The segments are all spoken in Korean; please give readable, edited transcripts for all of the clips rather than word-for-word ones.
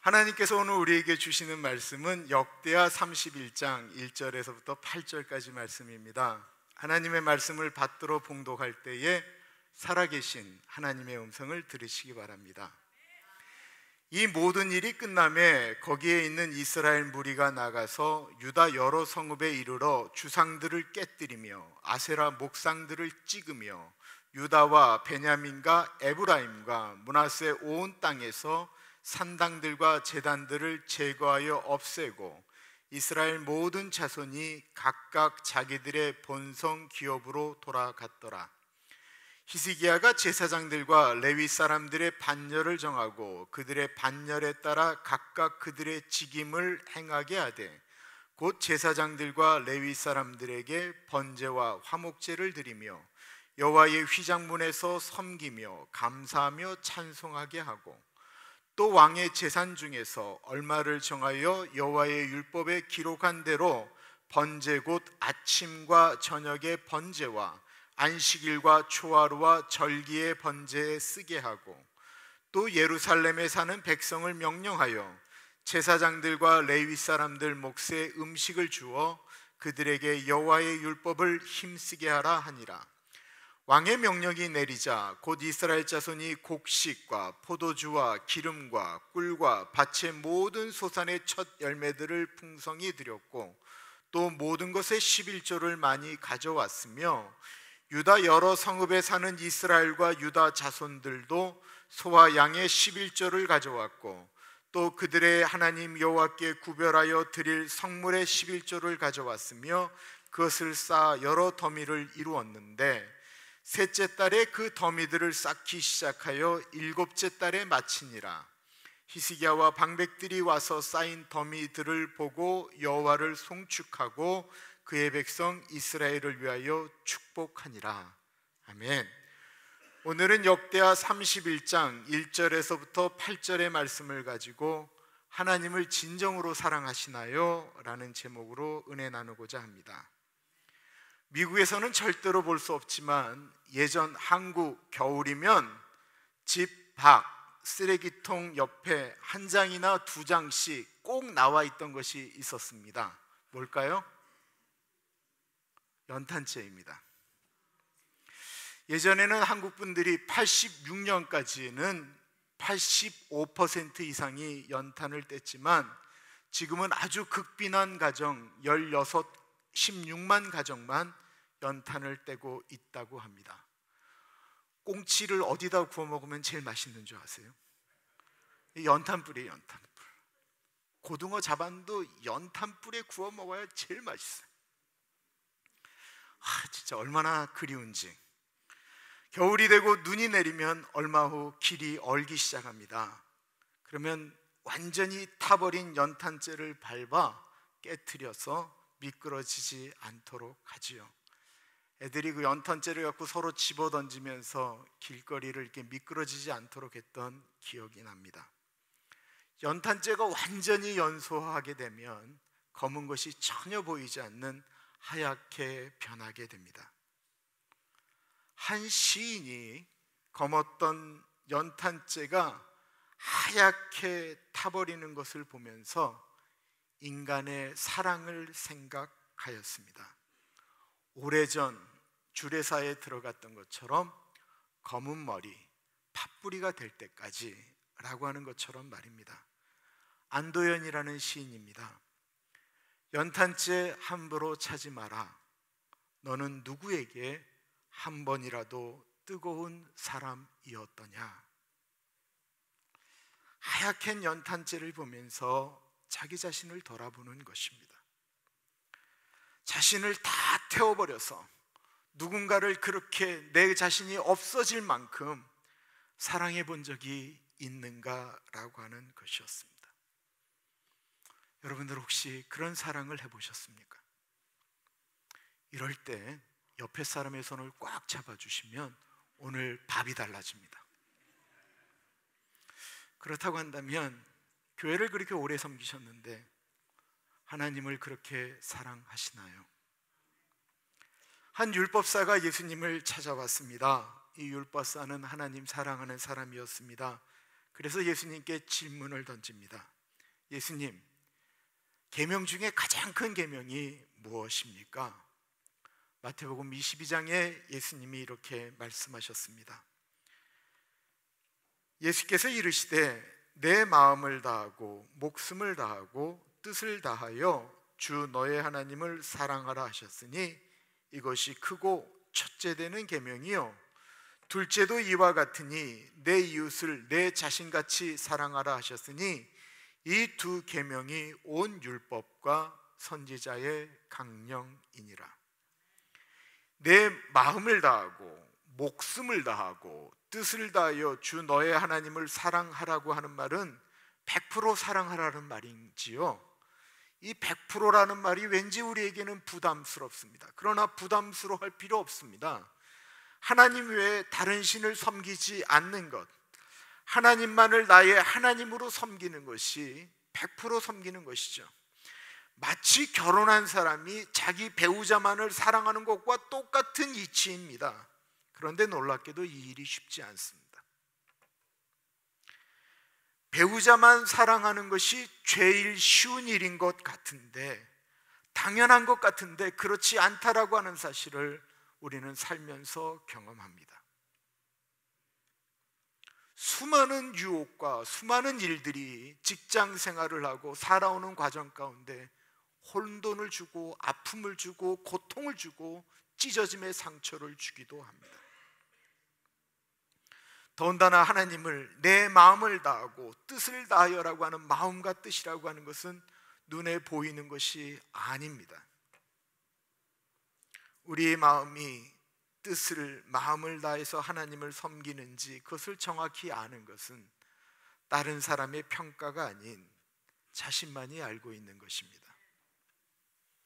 하나님께서 오늘 우리에게 주시는 말씀은 역대하 31장 1절에서부터 8절까지 말씀입니다. 하나님의 말씀을 받들어 봉독할 때에 살아계신 하나님의 음성을 들으시기 바랍니다. 이 모든 일이 끝남에 거기에 있는 이스라엘 무리가 나가서 유다 여러 성읍에 이르러 주상들을 깨뜨리며 아세라 목상들을 찍으며 유다와 베냐민과 에브라임과 므낫세 온 땅에서 산당들과 제단들을 제거하여 없애고 이스라엘 모든 자손이 각각 자기들의 본성 기업으로 돌아갔더라. 히스기야가 제사장들과 레위 사람들의 반열을 정하고 그들의 반열에 따라 각각 그들의 직임을 행하게 하되 곧 제사장들과 레위 사람들에게 번제와 화목제를 드리며 여호와의 휘장문에서 섬기며 감사하며 찬송하게 하고 또 왕의 재산 중에서 얼마를 정하여 여호와의 율법에 기록한 대로 번제 곧 아침과 저녁의 번제와 안식일과 초하루와 절기의 번제에 쓰게 하고 또 예루살렘에 사는 백성을 명령하여 제사장들과 레위 사람들 몫에 음식을 주어 그들에게 여호와의 율법을 힘쓰게 하라 하니라. 왕의 명령이 내리자 곧 이스라엘 자손이 곡식과 포도주와 기름과 꿀과 밭의 모든 소산의 첫 열매들을 풍성히 드렸고 또 모든 것의 11조를 많이 가져왔으며 유다 여러 성읍에 사는 이스라엘과 유다 자손들도 소와 양의 11조를 가져왔고 또 그들의 하나님 여호와께 구별하여 드릴 성물의 11조를 가져왔으며 그것을 쌓아 여러 더미를 이루었는데 셋째 달에 그 더미들을 쌓기 시작하여 일곱째 달에 마치니라. 히스기야와 방백들이 와서 쌓인 더미들을 보고 여호와를 송축하고 그의 백성 이스라엘을 위하여 축복하니라. 아멘. 오늘은 역대하 31장 1절에서부터 8절의 말씀을 가지고 하나님을 진정으로 사랑하시나요? 라는 제목으로 은혜 나누고자 합니다. 미국에서는 절대로 볼 수 없지만 예전 한국 겨울이면 집 밖 쓰레기통 옆에 한 장이나 두 장씩 꼭 나와 있던 것이 있었습니다. 뭘까요? 연탄재입니다. 예전에는 한국 분들이 86년까지는 85% 이상이 연탄을 뗐지만 지금은 아주 극빈한 가정 16만 가정만 연탄을 떼고 있다고 합니다. 꽁치를 어디다 구워 먹으면 제일 맛있는 줄 아세요? 연탄불이에요. 연탄불. 고등어 자반도 연탄불에 구워 먹어야 제일 맛있어요. 진짜 얼마나 그리운지. 겨울이 되고 눈이 내리면 얼마 후 길이 얼기 시작합니다. 그러면 완전히 타버린 연탄재를 밟아 깨트려서 미끄러지지 않도록 하지요. 애들이 그 연탄재를 갖고 서로 집어던지면서 길거리를 이렇게 미끄러지지 않도록 했던 기억이 납니다. 연탄재가 완전히 연소하게 되면 검은 것이 전혀 보이지 않는 하얗게 변하게 됩니다. 한 시인이 검었던 연탄재가 하얗게 타버리는 것을 보면서 인간의 사랑을 생각하였습니다. 오래전 주례사에 들어갔던 것처럼 검은 머리, 팥뿌리가 될 때까지 라고 하는 것처럼 말입니다. 안도연이라는 시인입니다. 연탄재 함부로 차지 마라. 너는 누구에게 한 번이라도 뜨거운 사람이었더냐. 하얗게 연탄재를 보면서 자기 자신을 돌아보는 것입니다. 자신을 다 태워버려서 누군가를 그렇게 내 자신이 없어질 만큼 사랑해 본 적이 있는가라고 하는 것이었습니다. 여러분들 혹시 그런 사랑을 해보셨습니까? 이럴 때 옆에 사람의 손을 꽉 잡아주시면 오늘 밥이 달라집니다. 그렇다고 한다면 교회를 그렇게 오래 섬기셨는데 하나님을 그렇게 사랑하시나요? 한 율법사가 예수님을 찾아왔습니다. 이 율법사는 하나님 사랑하는 사람이었습니다. 그래서 예수님께 질문을 던집니다. 예수님, 계명 중에 가장 큰 계명이 무엇입니까? 마태복음 22장에 예수님이 이렇게 말씀하셨습니다. 예수께서 이르시되 내 마음을 다하고 목숨을 다하고 뜻을 다하여 주 너의 하나님을 사랑하라 하셨으니 이것이 크고 첫째 되는 계명이요 둘째도 이와 같으니 내 이웃을 내 자신같이 사랑하라 하셨으니 이 두 계명이 온 율법과 선지자의 강령이니라. 내 마음을 다하고 목숨을 다하고 뜻을 다하여 주 너의 하나님을 사랑하라고 하는 말은 100% 사랑하라는 말인지요. 이 100%라는 말이 왠지 우리에게는 부담스럽습니다. 그러나 부담스러워할 필요 없습니다. 하나님 외에 다른 신을 섬기지 않는 것, 하나님만을 나의 하나님으로 섬기는 것이 100% 섬기는 것이죠. 마치 결혼한 사람이 자기 배우자만을 사랑하는 것과 똑같은 이치입니다. 그런데 놀랍게도 이 일이 쉽지 않습니다. 배우자만 사랑하는 것이 제일 쉬운 일인 것 같은데, 당연한 것 같은데 그렇지 않다라고 하는 사실을 우리는 살면서 경험합니다. 수많은 유혹과 수많은 일들이 직장 생활을 하고 살아오는 과정 가운데 혼돈을 주고 아픔을 주고 고통을 주고 찢어짐의 상처를 주기도 합니다. 더군다나 하나님을 내 마음을 다하고 뜻을 다하여라고 하는 마음과 뜻이라고 하는 것은 눈에 보이는 것이 아닙니다. 우리의 마음이 뜻을 마음을 다해서 하나님을 섬기는지 그것을 정확히 아는 것은 다른 사람의 평가가 아닌 자신만이 알고 있는 것입니다.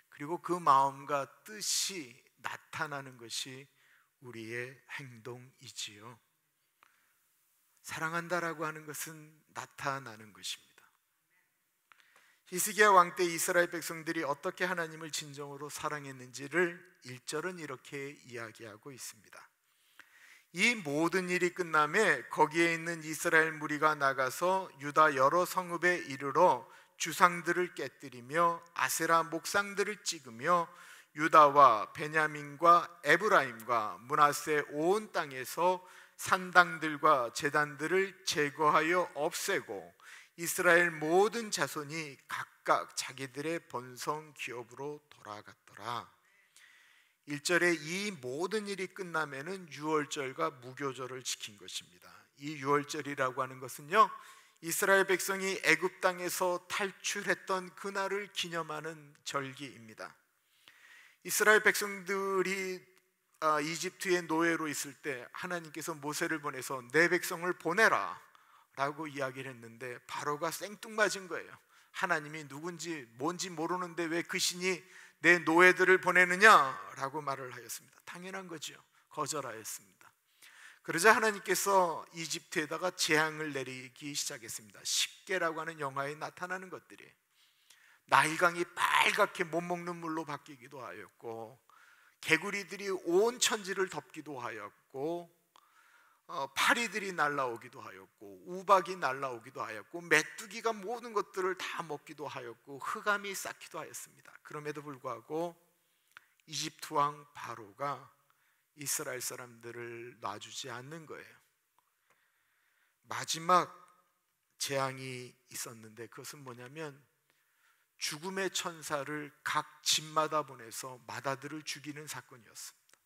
그리고 그 마음과 뜻이 나타나는 것이 우리의 행동이지요. 사랑한다라고 하는 것은 나타나는 것입니다. 히스기야 왕 때 이스라엘 백성들이 어떻게 하나님을 진정으로 사랑했는지를 1절은 이렇게 이야기하고 있습니다. 이 모든 일이 끝남에 거기에 있는 이스라엘 무리가 나가서 유다 여러 성읍에 이르러 주상들을 깨뜨리며 아세라 목상들을 찍으며 유다와 베냐민과 에브라임과 므낫세 온 땅에서 산당들과 제단들을 제거하여 없애고 이스라엘 모든 자손이 각각 자기들의 본성 기업으로 돌아갔더라. 1절에 이 모든 일이 끝나면은 유월절과 무교절을 지킨 것입니다. 이 유월절이라고 하는 것은요, 이스라엘 백성이 애굽 땅에서 탈출했던 그날을 기념하는 절기입니다. 이스라엘 백성들이 이집트의 노예로 있을 때 하나님께서 모세를 보내서 내 백성을 보내라 라고 이야기를 했는데 바로가 생뚱맞은 거예요. 하나님이 누군지 뭔지 모르는데 왜 그 신이 내 노예들을 보내느냐 라고 말을 하였습니다. 당연한 거죠. 거절하였습니다. 그러자 하나님께서 이집트에다가 재앙을 내리기 시작했습니다. 십계라고 하는 영화에 나타나는 것들이 나일강이 빨갛게 못 먹는 물로 바뀌기도 하였고, 개구리들이 온 천지를 덮기도 하였고, 파리들이 날아오기도 하였고, 우박이 날아오기도 하였고, 메뚜기가 모든 것들을 다 먹기도 하였고, 흑암이 쌓기도 하였습니다. 그럼에도 불구하고 이집트 왕 바로가 이스라엘 사람들을 놔주지 않는 거예요. 마지막 재앙이 있었는데 그것은 뭐냐면 죽음의 천사를 각 집마다 보내서 마다들을 죽이는 사건이었습니다.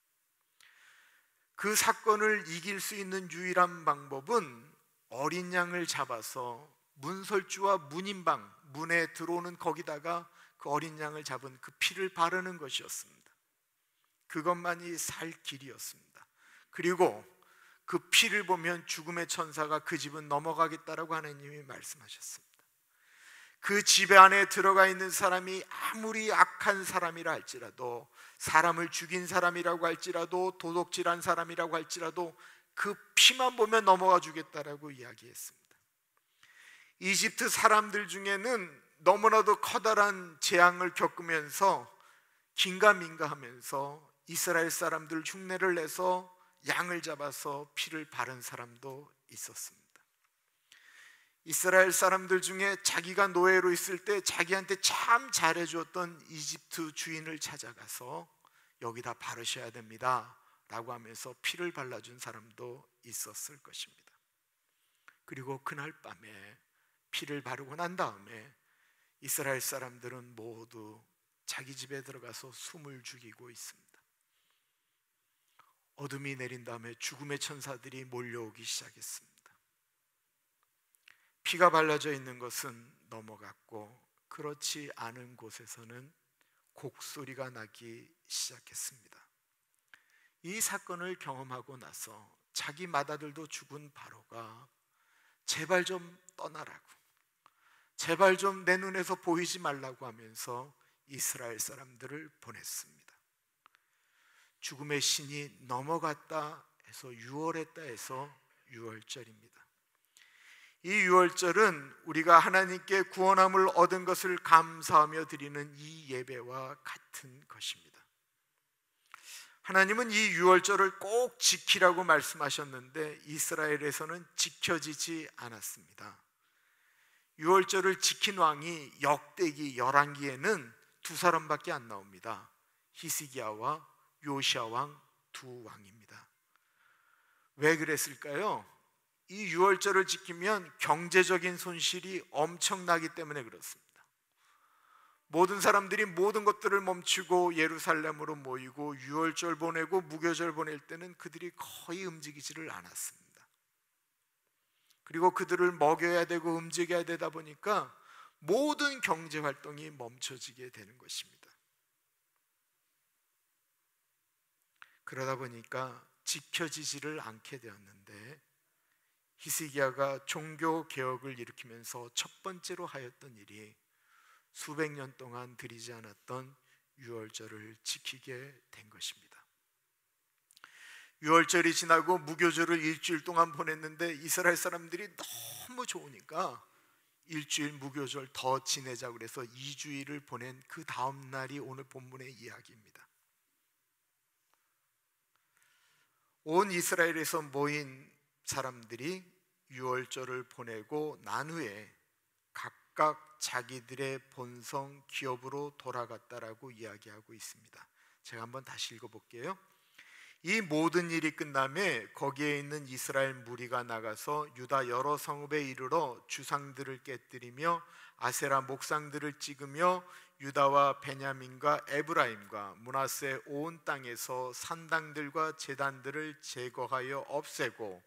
그 사건을 이길 수 있는 유일한 방법은 어린 양을 잡아서 문설주와 문인방, 문에 들어오는 거기다가 그 어린 양을 잡은 그 피를 바르는 것이었습니다. 그것만이 살 길이었습니다. 그리고 그 피를 보면 죽음의 천사가 그 집은 넘어가겠다라고 하나님이 말씀하셨습니다. 그 집 안에 들어가 있는 사람이 아무리 악한 사람이라 할지라도, 사람을 죽인 사람이라고 할지라도, 도둑질한 사람이라고 할지라도 그 피만 보면 넘어가 주겠다라고 이야기했습니다. 이집트 사람들 중에는 너무나도 커다란 재앙을 겪으면서 긴가민가하면서 이스라엘 사람들 흉내를 내서 양을 잡아서 피를 바른 사람도 있었습니다. 이스라엘 사람들 중에 자기가 노예로 있을 때 자기한테 참 잘해주었던 이집트 주인을 찾아가서 여기다 바르셔야 됩니다 라고 하면서 피를 발라준 사람도 있었을 것입니다. 그리고 그날 밤에 피를 바르고 난 다음에 이스라엘 사람들은 모두 자기 집에 들어가서 숨을 죽이고 있습니다. 어둠이 내린 다음에 죽음의 천사들이 몰려오기 시작했습니다. 피가 발라져 있는 것은 넘어갔고 그렇지 않은 곳에서는 곡소리가 나기 시작했습니다. 이 사건을 경험하고 나서 자기 맏아들도 죽은 바로가 제발 좀 떠나라고, 제발 좀 내 눈에서 보이지 말라고 하면서 이스라엘 사람들을 보냈습니다. 죽음의 신이 넘어갔다 해서 6월했다 해서 6월절입니다. 이 6월절은 우리가 하나님께 구원함을 얻은 것을 감사하며 드리는 이 예배와 같은 것입니다. 하나님은 이 6월절을 꼭 지키라고 말씀하셨는데 이스라엘에서는 지켜지지 않았습니다. 6월절을 지킨 왕이 역대기 열왕기에는 두 사람밖에 안 나옵니다. 히스기야와 요시야 왕 두 왕입니다. 왜 그랬을까요? 이 6월절을 지키면 경제적인 손실이 엄청나기 때문에 그렇습니다. 모든 사람들이 모든 것들을 멈추고 예루살렘으로 모이고 6월절 보내고 무교절 보낼 때는 그들이 거의 움직이지를 않았습니다. 그리고 그들을 먹여야 되고 움직여야 되다 보니까 모든 경제 활동이 멈춰지게 되는 것입니다. 그러다 보니까 지켜지지를 않게 되었는데 히스기야가 종교 개혁을 일으키면서 첫 번째로 하였던 일이 수백 년 동안 드리지 않았던 유월절을 지키게 된 것입니다. 유월절이 지나고 무교절을 일주일 동안 보냈는데 이스라엘 사람들이 너무 좋으니까 일주일 무교절 더 지내자고 그래서 2주일을 보낸 그 다음 날이 오늘 본문의 이야기입니다. 온 이스라엘에서 모인 사람들이 유월절을 보내고 난 후에 각각 자기들의 본성 기업으로 돌아갔다라고 이야기하고 있습니다. 제가 한번 다시 읽어볼게요. 이 모든 일이 끝남에 거기에 있는 이스라엘 무리가 나가서 유다 여러 성읍에 이르러 주상들을 깨뜨리며 아세라 목상들을 찍으며 유다와 베냐민과 에브라임과 므낫세 온 땅에서 산당들과 제단들을 제거하여 없애고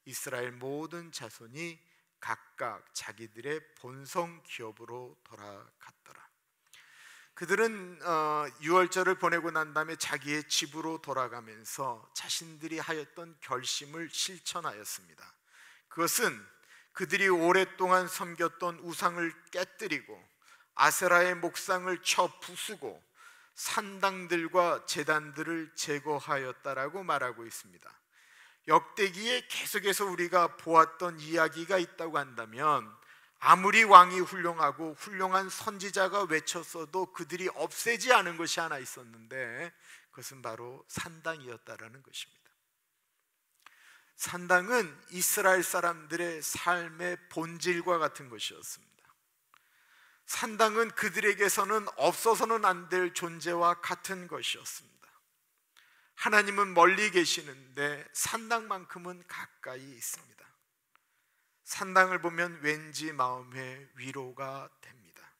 이스라엘 모든 자손이 각각 자기들의 본성 기업으로 돌아갔더라. 그들은 유월절을 보내고 난 다음에 자기의 집으로 돌아가면서 자신들이 하였던 결심을 실천하였습니다. 그것은 그들이 오랫동안 섬겼던 우상을 깨뜨리고 아세라의 목상을 쳐 부수고 산당들과 제단들을 제거하였다라고 말하고 있습니다. 역대기에 계속해서 우리가 보았던 이야기가 있다고 한다면 아무리 왕이 훌륭하고 훌륭한 선지자가 외쳤어도 그들이 없애지 않은 것이 하나 있었는데 그것은 바로 산당이었다라는 것입니다. 산당은 이스라엘 사람들의 삶의 본질과 같은 것이었습니다. 산당은 그들에게서는 없어서는 안 될 존재와 같은 것이었습니다. 하나님은 멀리 계시는데 산당만큼은 가까이 있습니다. 산당을 보면 왠지 마음에 위로가 됩니다.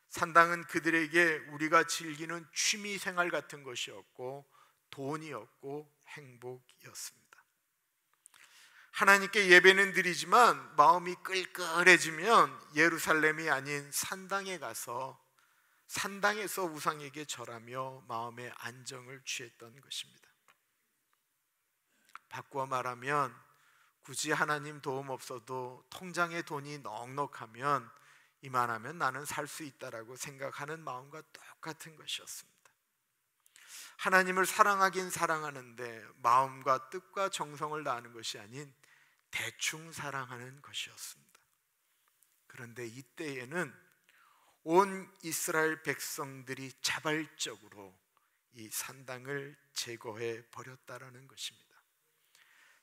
산당은 그들에게 우리가 즐기는 취미 생활 같은 것이었고 돈이었고 행복이었습니다. 하나님께 예배는 드리지만 마음이 끌끌해지면 예루살렘이 아닌 산당에 가서 산당에서 우상에게 절하며 마음의 안정을 취했던 것입니다. 바꾸어 말하면 굳이 하나님 도움 없어도 통장에 돈이 넉넉하면 이만하면 나는 살 수 있다라고 생각하는 마음과 똑같은 것이었습니다. 하나님을 사랑하긴 사랑하는데 마음과 뜻과 정성을 다하는 것이 아닌 대충 사랑하는 것이었습니다. 그런데 이때에는 온 이스라엘 백성들이 자발적으로 이 산당을 제거해 버렸다라는 것입니다.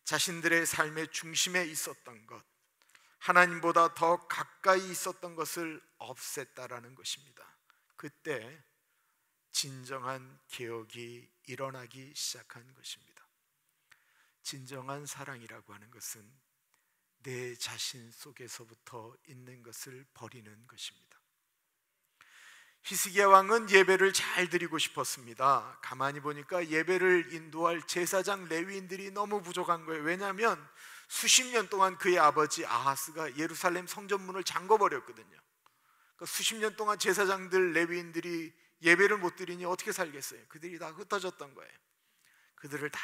자신들의 삶의 중심에 있었던 것, 하나님보다 더 가까이 있었던 것을 없앴다라는 것입니다. 그때 진정한 개혁이 일어나기 시작한 것입니다. 진정한 사랑이라고 하는 것은 내 자신 속에서부터 있는 것을 버리는 것입니다. 히스기야 왕은 예배를 잘 드리고 싶었습니다. 가만히 보니까 예배를 인도할 제사장 레위인들이 너무 부족한 거예요. 왜냐하면 수십 년 동안 그의 아버지 아하스가 예루살렘 성전문을 잠궈버렸거든요. 그러니까 수십 년 동안 제사장들 레위인들이 예배를 못 드리니 어떻게 살겠어요? 그들이 다 흩어졌던 거예요. 그들을 다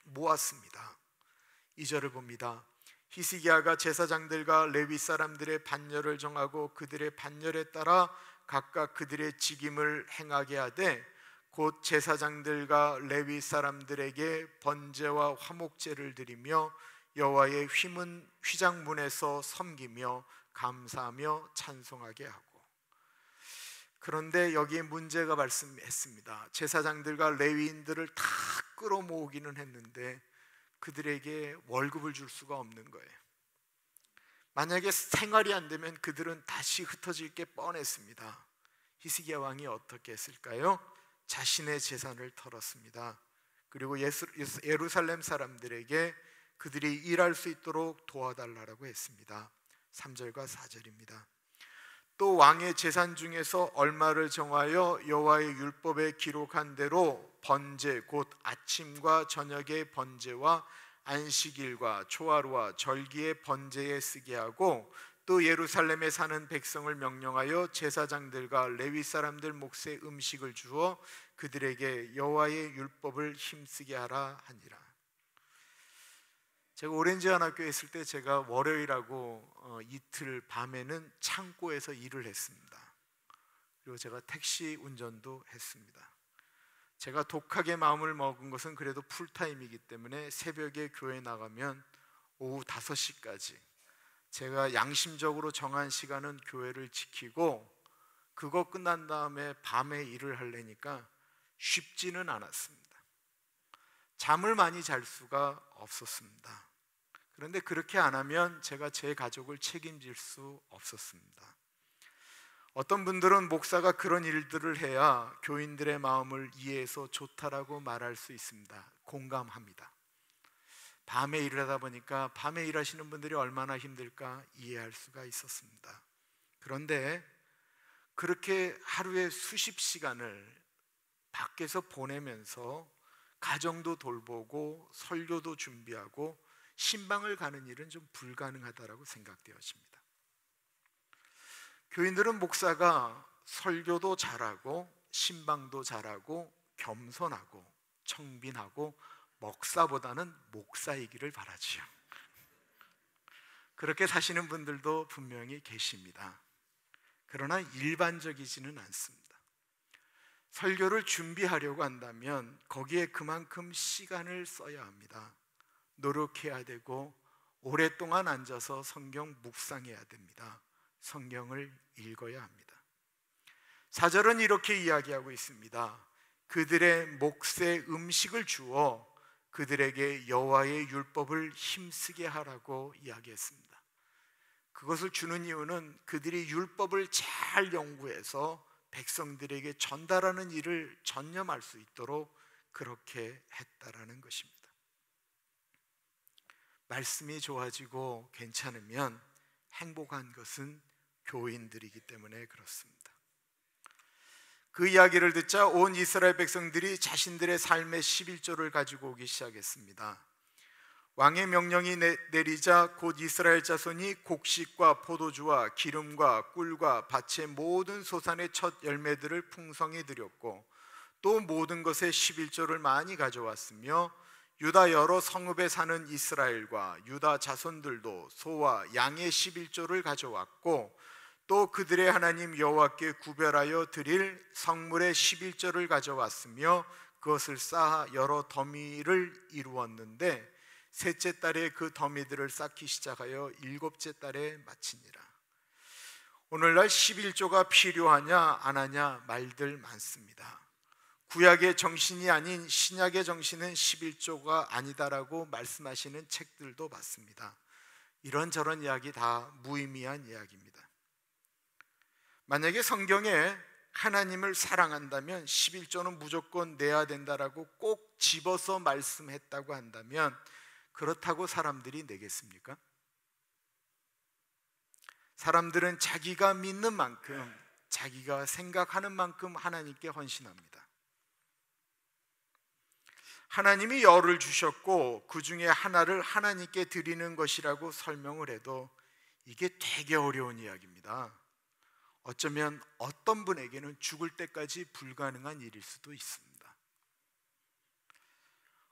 모았습니다. 2절을 봅니다. 히스기야가 제사장들과 레위 사람들의 반열을 정하고 그들의 반열에 따라 각각 그들의 직임을 행하게 하되 곧 제사장들과 레위 사람들에게 번제와 화목제를 드리며 여호와의 휘장문에서 섬기며 감사하며 찬송하게 하고. 그런데 여기에 문제가 발생했습니다. 제사장들과 레위인들을 다 끌어모으기는 했는데 그들에게 월급을 줄 수가 없는 거예요. 만약에 생활이 안 되면 그들은 다시 흩어질 게 뻔했습니다. 히스기야 왕이 어떻게 했을까요? 자신의 재산을 털었습니다. 그리고 예루살렘 사람들에게 그들이 일할 수 있도록 도와달라고 했습니다. 3절과 4절입니다. 또 왕의 재산 중에서 얼마를 정하여 여호와의 율법에 기록한 대로 번제 곧 아침과 저녁의 번제와 안식일과 초하루와 절기의 번제에 쓰게 하고 또 예루살렘에 사는 백성을 명령하여 제사장들과 레위 사람들 몫의 음식을 주어 그들에게 여호와의 율법을 힘쓰게 하라 하니라. 제가 오렌지 하나교회 있을 때 제가 월요일하고 이틀 밤에는 창고에서 일을 했습니다. 그리고 제가 택시 운전도 했습니다. 제가 독하게 마음을 먹은 것은 그래도 풀타임이기 때문에 새벽에 교회 나가면 오후 5시까지 제가 양심적으로 정한 시간은 교회를 지키고 그거 끝난 다음에 밤에 일을 하려니까 쉽지는 않았습니다. 잠을 많이 잘 수가 없었습니다. 그런데 그렇게 안 하면 제가 제 가족을 책임질 수 없었습니다. 어떤 분들은 목사가 그런 일들을 해야 교인들의 마음을 이해해서 좋다라고 말할 수 있습니다. 공감합니다. 밤에 일을 하다 보니까 밤에 일하시는 분들이 얼마나 힘들까 이해할 수가 있었습니다. 그런데 그렇게 하루에 수십 시간을 밖에서 보내면서 가정도 돌보고 설교도 준비하고 신방을 가는 일은 좀 불가능하다라고 생각되어집니다. 교인들은 목사가 설교도 잘하고 신방도 잘하고 겸손하고 청빈하고 먹사보다는 목사이기를 바라지요. 그렇게 사시는 분들도 분명히 계십니다. 그러나 일반적이지는 않습니다. 설교를 준비하려고 한다면 거기에 그만큼 시간을 써야 합니다. 노력해야 되고 오랫동안 앉아서 성경 묵상해야 됩니다. 성경을 읽어야 합니다. 4절은 이렇게 이야기하고 있습니다. 그들의 몫의 음식을 주어 그들에게 여호와의 율법을 힘쓰게 하라고 이야기했습니다. 그것을 주는 이유는 그들이 율법을 잘 연구해서 백성들에게 전달하는 일을 전념할 수 있도록 그렇게 했다라는 것입니다. 말씀이 좋아지고 괜찮으면 행복한 것은 교인들이기 때문에 그렇습니다. 그 이야기를 듣자 온 이스라엘 백성들이 자신들의 삶의 11조를 가지고 오기 시작했습니다. 왕의 명령이 내리자 곧 이스라엘 자손이 곡식과 포도주와 기름과 꿀과 밭의 모든 소산의 첫 열매들을 풍성히 드렸고 또 모든 것의 11조를 많이 가져왔으며 유다 여러 성읍에 사는 이스라엘과 유다 자손들도 소와 양의 11조를 가져왔고 또 그들의 하나님 여호와께 구별하여 드릴 성물의 11조를 가져왔으며 그것을 쌓아 여러 더미를 이루었는데 셋째 달에 그 더미들을 쌓기 시작하여 일곱째 달에 마치니라. 오늘날 11조가 필요하냐 안 하냐 말들 많습니다. 구약의 정신이 아닌 신약의 정신은 11조가 아니다라고 말씀하시는 책들도 많습니다. 이런저런 이야기 다 무의미한 이야기입니다. 만약에 성경에 하나님을 사랑한다면 11조는 무조건 내야 된다라고 꼭 집어서 말씀했다고 한다면 그렇다고 사람들이 내겠습니까? 사람들은 자기가 믿는 만큼, 자기가 생각하는 만큼 하나님께 헌신합니다. 하나님이 열을 주셨고 그 중에 하나를 하나님께 드리는 것이라고 설명을 해도 이게 되게 어려운 이야기입니다. 어쩌면 어떤 분에게는 죽을 때까지 불가능한 일일 수도 있습니다.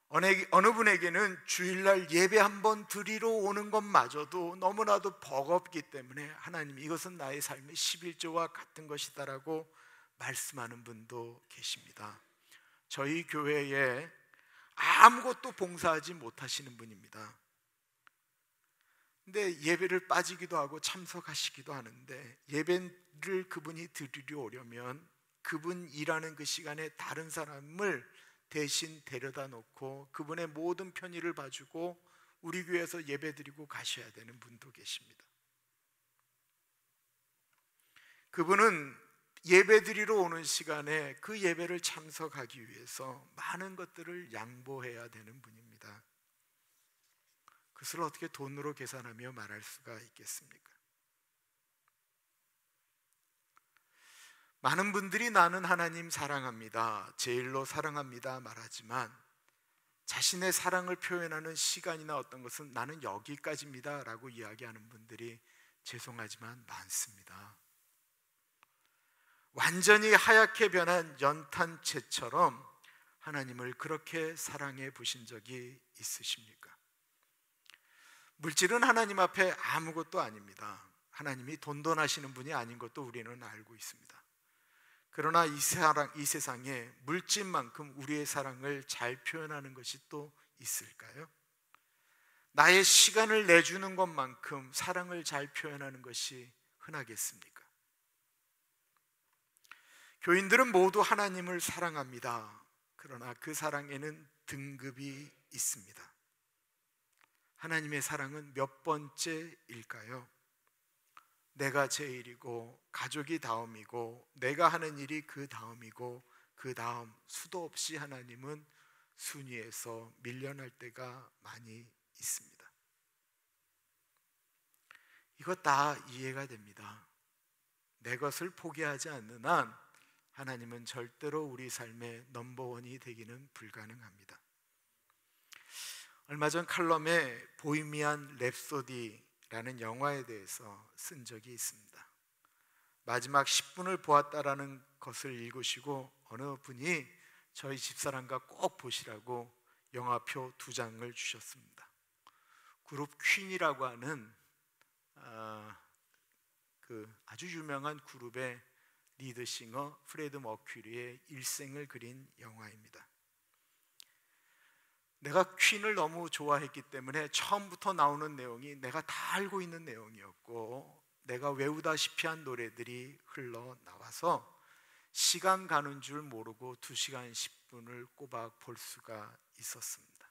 어느 분에게는 주일날 예배 한번 드리러 오는 것마저도 너무나도 버겁기 때문에 하나님, 이것은 나의 삶의 11조와 같은 것이다라고 말씀하는 분도 계십니다. 저희 교회에 아무것도 봉사하지 못하시는 분입니다. 근데 예배를 빠지기도 하고 참석하시기도 하는데, 예배를 그분이 드리러 오려면 그분 일하는 그 시간에 다른 사람을 대신 데려다 놓고 그분의 모든 편의를 봐주고 우리 교회에서 예배 드리고 가셔야 되는 분도 계십니다. 그분은 예배 드리러 오는 시간에 그 예배를 참석하기 위해서 많은 것들을 양보해야 되는 분입니다. 그것을 어떻게 돈으로 계산하며 말할 수가 있겠습니까? 많은 분들이 나는 하나님 사랑합니다, 제일로 사랑합니다 말하지만 자신의 사랑을 표현하는 시간이나 어떤 것은 나는 여기까지입니다 라고 이야기하는 분들이 죄송하지만 많습니다. 완전히 하얗게 변한 연탄재처럼 하나님을 그렇게 사랑해 보신 적이 있으십니까? 물질은 하나님 앞에 아무것도 아닙니다. 하나님이 돈돈하시는 분이 아닌 것도 우리는 알고 있습니다. 그러나 이 세상에 물질만큼 우리의 사랑을 잘 표현하는 것이 또 있을까요? 나의 시간을 내주는 것만큼 사랑을 잘 표현하는 것이 흔하겠습니까? 교인들은 모두 하나님을 사랑합니다. 그러나 그 사랑에는 등급이 있습니다. 하나님의 사랑은 몇 번째일까요? 내가 제일이고 가족이 다음이고 내가 하는 일이 그 다음이고 그 다음 수도 없이 하나님은 순위에서 밀려날 때가 많이 있습니다. 이것 다 이해가 됩니다. 내 것을 포기하지 않는 한 하나님은 절대로 우리 삶의 넘버원이 되기는 불가능합니다. 얼마 전 칼럼에 보헤미안 랩소디라는 영화에 대해서 쓴 적이 있습니다. 마지막 10분을 보았다라는 것을 읽으시고 어느 분이 저희 집사람과 꼭 보시라고 영화표 2장을 주셨습니다. 그룹 퀸이라고 하는 그 아주 유명한 그룹의 리드싱어 프레드 머큐리의 일생을 그린 영화입니다. 내가 퀸을 너무 좋아했기 때문에 처음부터 나오는 내용이 내가 다 알고 있는 내용이었고 내가 외우다시피 한 노래들이 흘러나와서 시간 가는 줄 모르고 2시간 10분을 꼬박 볼 수가 있었습니다.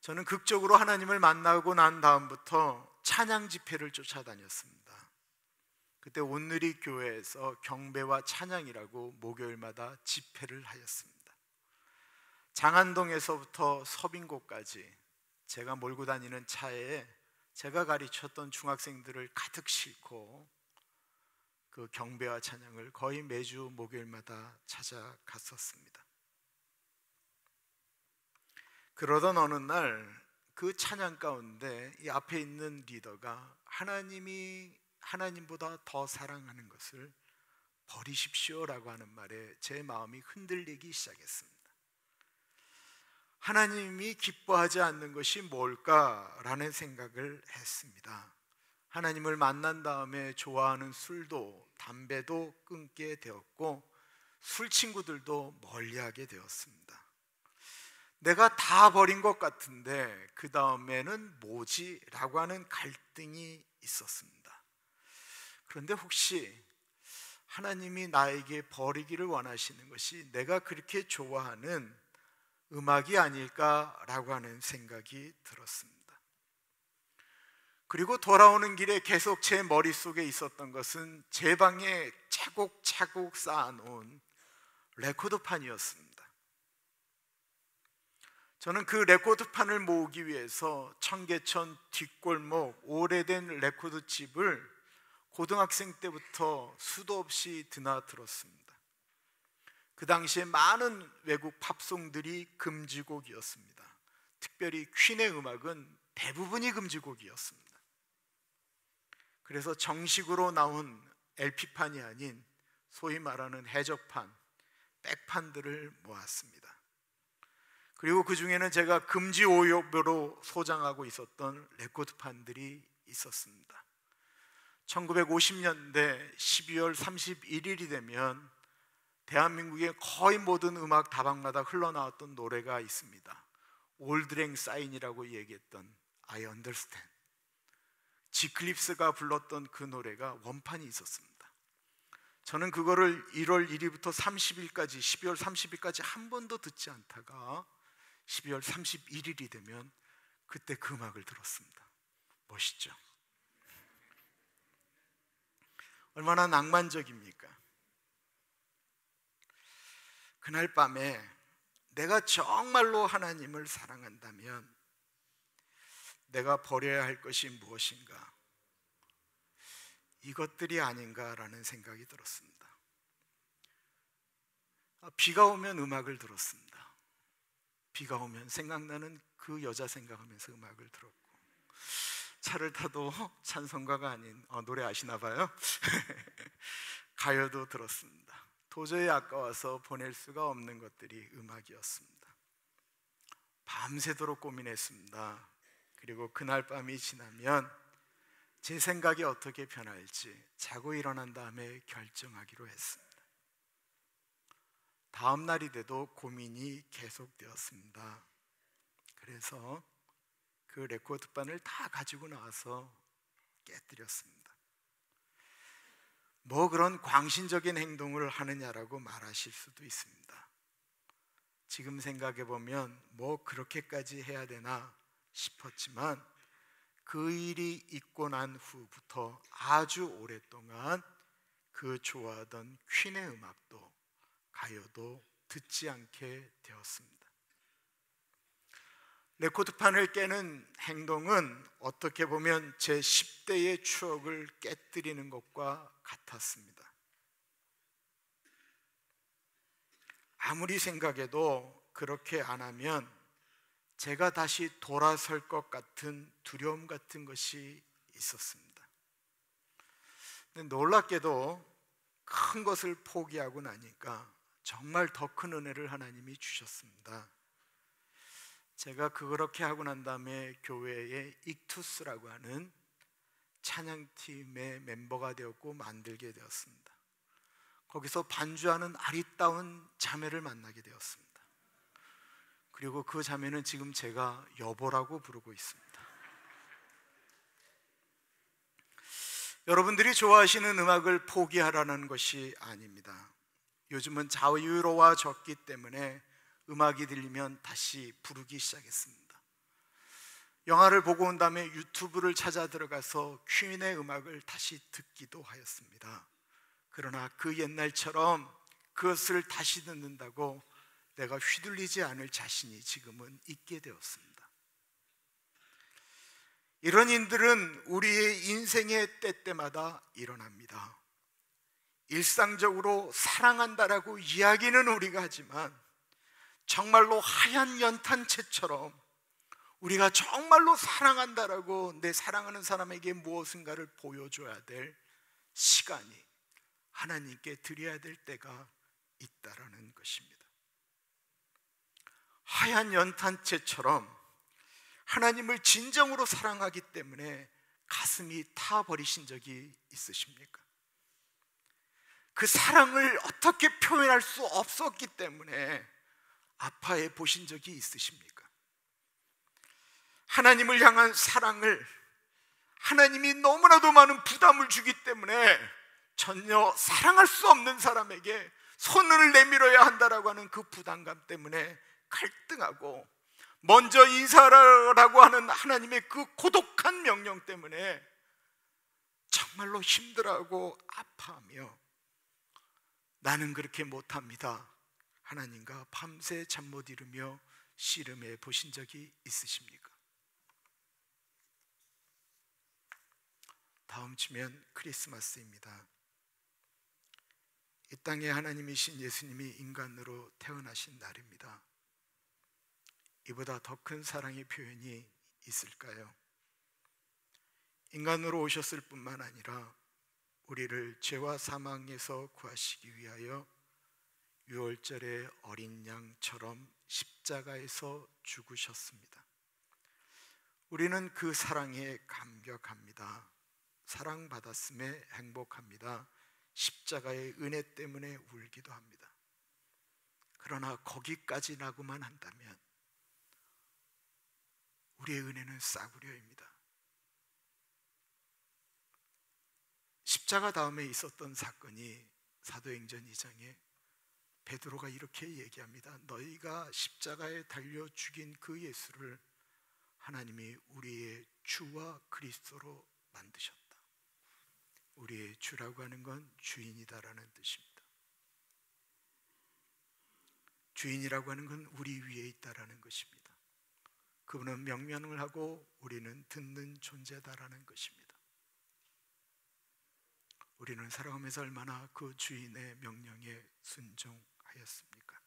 저는 극적으로 하나님을 만나고 난 다음부터 찬양 집회를 쫓아다녔습니다. 그때 온누리 교회에서 경배와 찬양이라고 목요일마다 집회를 하였습니다. 장안동에서부터 서빙고까지 제가 몰고 다니는 차에 제가 가르쳤던 중학생들을 가득 싣고 그 경배와 찬양을 거의 매주 목요일마다 찾아갔었습니다. 그러던 어느 날 그 찬양 가운데 이 앞에 있는 리더가 하나님이 하나님보다 더 사랑하는 것을 버리십시오라고 하는 말에 제 마음이 흔들리기 시작했습니다. 하나님이 기뻐하지 않는 것이 뭘까라는 생각을 했습니다. 하나님을 만난 다음에 좋아하는 술도 담배도 끊게 되었고 술 친구들도 멀리하게 되었습니다. 내가 다 버린 것 같은데 그 다음에는 뭐지? 라고 하는 갈등이 있었습니다. 그런데 혹시 하나님이 나에게 버리기를 원하시는 것이 내가 그렇게 좋아하는 음악이 아닐까라고 하는 생각이 들었습니다. 그리고 돌아오는 길에 계속 제 머릿속에 있었던 것은 제 방에 차곡차곡 쌓아놓은 레코드판이었습니다. 저는 그 레코드판을 모으기 위해서 청계천 뒷골목 오래된 레코드집을 고등학생 때부터 수도 없이 드나들었습니다. 그 당시에 많은 외국 팝송들이 금지곡이었습니다. 특별히 퀸의 음악은 대부분이 금지곡이었습니다. 그래서 정식으로 나온 LP판이 아닌 소위 말하는 해적판, 백판들을 모았습니다. 그리고 그 중에는 제가 금지 오역으로 소장하고 있었던 레코드판들이 있었습니다. 1950년대 12월 31일이 되면 대한민국의 거의 모든 음악 다방마다 흘러나왔던 노래가 있습니다. 올드랭 사인이라고 얘기했던 I Understand. 지클립스가 불렀던 그 노래가 원판이 있었습니다. 저는 그거를 1월 1일부터 30일까지 12월 30일까지 한 번도 듣지 않다가 12월 31일이 되면 그때 그 음악을 들었습니다. 멋있죠? 얼마나 낭만적입니까? 그날 밤에 내가 정말로 하나님을 사랑한다면 내가 버려야 할 것이 무엇인가? 이것들이 아닌가라는 생각이 들었습니다. 비가 오면 음악을 들었습니다. 비가 오면 생각나는 그 여자 생각하면서 음악을 들었고, 차를 타도 찬송가가 아닌 노래 아시나 봐요. 가요도 들었습니다. 도저히 아까워서 보낼 수가 없는 것들이 음악이었습니다. 밤새도록 고민했습니다. 그리고 그날 밤이 지나면 제 생각이 어떻게 변할지 자고 일어난 다음에 결정하기로 했습니다. 다음 날이 돼도 고민이 계속되었습니다. 그래서 그 레코드판을 다 가지고 나와서 깨뜨렸습니다. 뭐 그런 광신적인 행동을 하느냐라고 말하실 수도 있습니다. 지금 생각해 보면 뭐 그렇게까지 해야 되나 싶었지만 그 일이 있고 난 후부터 아주 오랫동안 그 좋아하던 퀸의 음악도 가요도 듣지 않게 되었습니다. 레코드판을 깨는 행동은 어떻게 보면 제 10대의 추억을 깨뜨리는 것과 같았습니다. 아무리 생각해도 그렇게 안 하면 제가 다시 돌아설 것 같은 두려움 같은 것이 있었습니다. 근데 놀랍게도 큰 것을 포기하고 나니까 정말 더 큰 은혜를 하나님이 주셨습니다. 제가 그렇게 하고 난 다음에 교회에 익투스라고 하는 찬양팀의 멤버가 되었고 만들게 되었습니다. 거기서 반주하는 아리따운 자매를 만나게 되었습니다. 그리고 그 자매는 지금 제가 여보라고 부르고 있습니다. 여러분들이 좋아하시는 음악을 포기하라는 것이 아닙니다. 요즘은 자유로워졌기 때문에 음악이 들리면 다시 부르기 시작했습니다. 영화를 보고 온 다음에 유튜브를 찾아 들어가서 퀸의 음악을 다시 듣기도 하였습니다. 그러나 그 옛날처럼 그것을 다시 듣는다고 내가 휘둘리지 않을 자신이 지금은 있게 되었습니다. 이런 일들은 우리의 인생의 때때마다 일어납니다. 일상적으로 사랑한다라고 이야기는 우리가 하지만 정말로 하얀 연탄채처럼 우리가 정말로 사랑한다라고 내 사랑하는 사람에게 무엇인가를 보여줘야 될 시간이 하나님께 드려야 될 때가 있다라는 것입니다. 하얀 연탄채처럼 하나님을 진정으로 사랑하기 때문에 가슴이 타버리신 적이 있으십니까? 그 사랑을 어떻게 표현할 수 없었기 때문에 아파해 보신 적이 있으십니까? 하나님을 향한 사랑을 하나님이 너무나도 많은 부담을 주기 때문에 전혀 사랑할 수 없는 사람에게 손을 내밀어야 한다라고 하는 그 부담감 때문에 갈등하고 먼저 인사하라고 하는 하나님의 그 고독한 명령 때문에 정말로 힘들어하고 아파하며 나는 그렇게 못합니다, 하나님과 밤새 잠 못 이루며 씨름해 보신 적이 있으십니까? 다음 주면 크리스마스입니다. 이 땅에 하나님이신 예수님이 인간으로 태어나신 날입니다. 이보다 더 큰 사랑의 표현이 있을까요? 인간으로 오셨을 뿐만 아니라 우리를 죄와 사망에서 구하시기 위하여 유월절의 어린 양처럼 십자가에서 죽으셨습니다. 우리는 그 사랑에 감격합니다. 사랑받았음에 행복합니다. 십자가의 은혜 때문에 울기도 합니다. 그러나 거기까지라고만 한다면 우리의 은혜는 싸구려입니다. 십자가 다음에 있었던 사건이 사도행전 2장에 베드로가 이렇게 얘기합니다. 너희가 십자가에 달려 죽인 그 예수를 하나님이 우리의 주와 그리스도로 만드셨다. 우리의 주라고 하는 건 주인이다라는 뜻입니다. 주인이라고 하는 건 우리 위에 있다라는 것입니다. 그분은 명령을 하고 우리는 듣는 존재다라는 것입니다. 우리는 살아가면서 얼마나 그 주인의 명령에 순종하였습니까?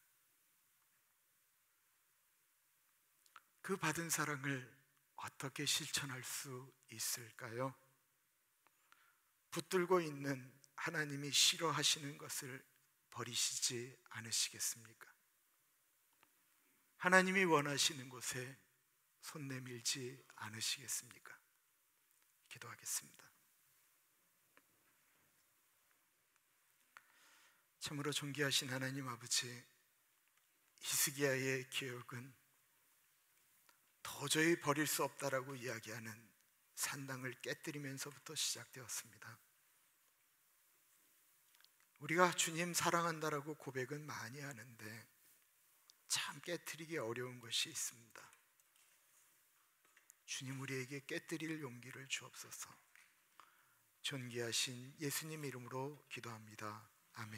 그 받은 사랑을 어떻게 실천할 수 있을까요? 붙들고 있는 하나님이 싫어하시는 것을 버리시지 않으시겠습니까? 하나님이 원하시는 곳에 손 내밀지 않으시겠습니까? 기도하겠습니다. 참으로 존귀하신 하나님 아버지, 히스기야의 기억은 도저히 버릴 수 없다라고 이야기하는 산당을 깨뜨리면서부터 시작되었습니다. 우리가 주님 사랑한다라고 고백은 많이 하는데 참 깨뜨리기 어려운 것이 있습니다. 주님, 우리에게 깨뜨릴 용기를 주옵소서. 존귀하신 예수님 이름으로 기도합니다. 아멘.